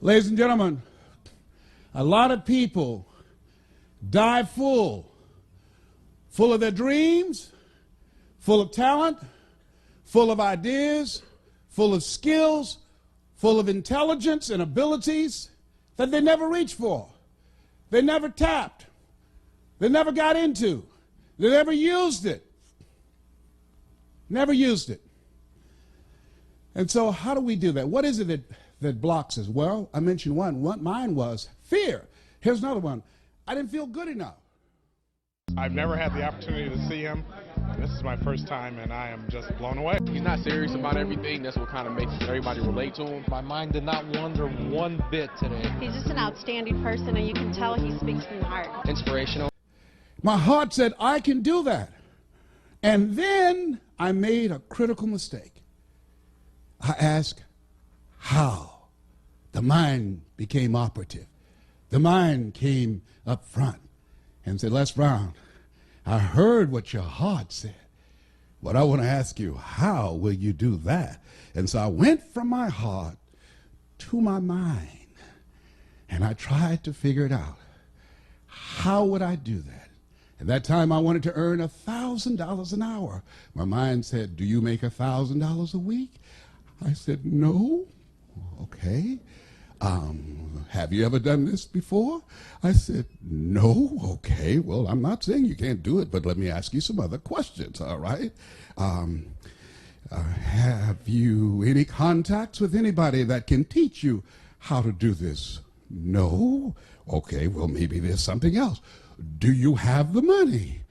Ladies and gentlemen, a lot of people die full of their dreams, full of talent, full of ideas, full of skills, full of intelligence and abilities that they never reached for. They never tapped. They never got into. They never used it. Never used it. And so how do we do that? What is it that blocks us? Well, I mentioned one. Mine was fear. Here's another one. I didn't feel good enough. I've never had the opportunity to see him. This is my first time, and I am just blown away. He's not serious about everything. That's what kind of makes everybody relate to him. My mind did not wander one bit today. He's just an outstanding person, and you can tell he speaks from the heart. Inspirational. My heart said, I can do that. And then I made a critical mistake. I asked, how? The mind became operative. The mind came up front and said, Les Brown, I heard what your heart said, but I want to ask you, how will you do that? And so I went from my heart to my mind, and I tried to figure it out. How would I do that? At that time, I wanted to earn $1,000 an hour. My mind said, do you make $1,000 a week? I said, no. Okay. Have you ever done this before? I said, no. Okay, well, I'm not saying you can't do it, but let me ask you some other questions, all right? Have you any contacts with anybody that can teach you how to do this? No. Okay, well, maybe there's something else. Do you have the money?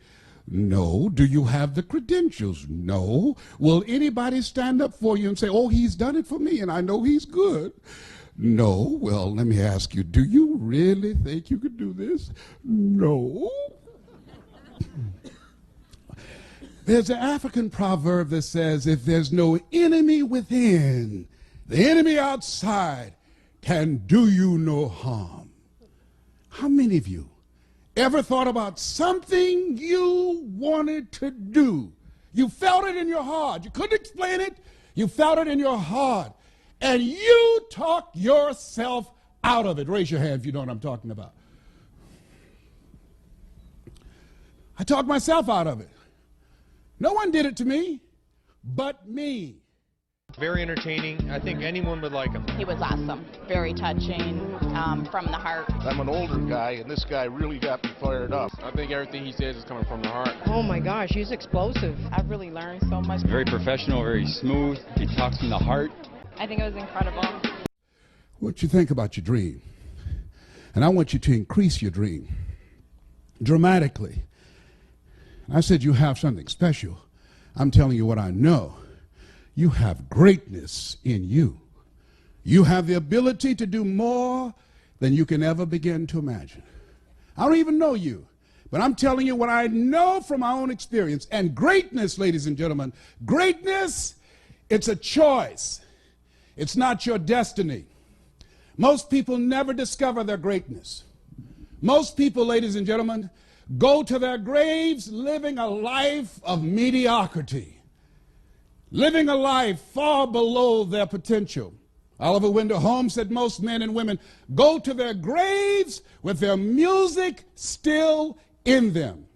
No. Do you have the credentials? No. Will anybody stand up for you and say, oh, he's done it for me and I know he's good? No. Well, let me ask you, do you really think you could do this? No. There's an African proverb that says, if there's no enemy within, the enemy outside can do you no harm. How many of you ever thought about something you wanted to do? You felt it in your heart. You couldn't explain it. You felt it in your heart. And you talked yourself out of it. Raise your hand if you know what I'm talking about. I talked myself out of it. No one did it to me but me. Very entertaining. I think anyone would like him. He was awesome. Very touching, from the heart. I'm an older guy, and this guy really got me fired up. I think everything he says is coming from the heart. Oh my gosh, he's explosive. I've really learned so much. Very professional, very smooth. He talks from the heart. I think it was incredible. What you think about your dream? And I want you to increase your dream dramatically. I said you have something special. I'm telling you what I know. You have greatness in you. You have the ability to do more than you can ever begin to imagine. I don't even know you, but I'm telling you what I know from my own experience. And greatness, ladies and gentlemen, greatness, it's a choice. It's not your destiny. Most people never discover their greatness. Most people, ladies and gentlemen, go to their graves living a life of mediocrity, living a life far below their potential. Oliver Wendell Holmes said most men and women go to their graves with their music still in them.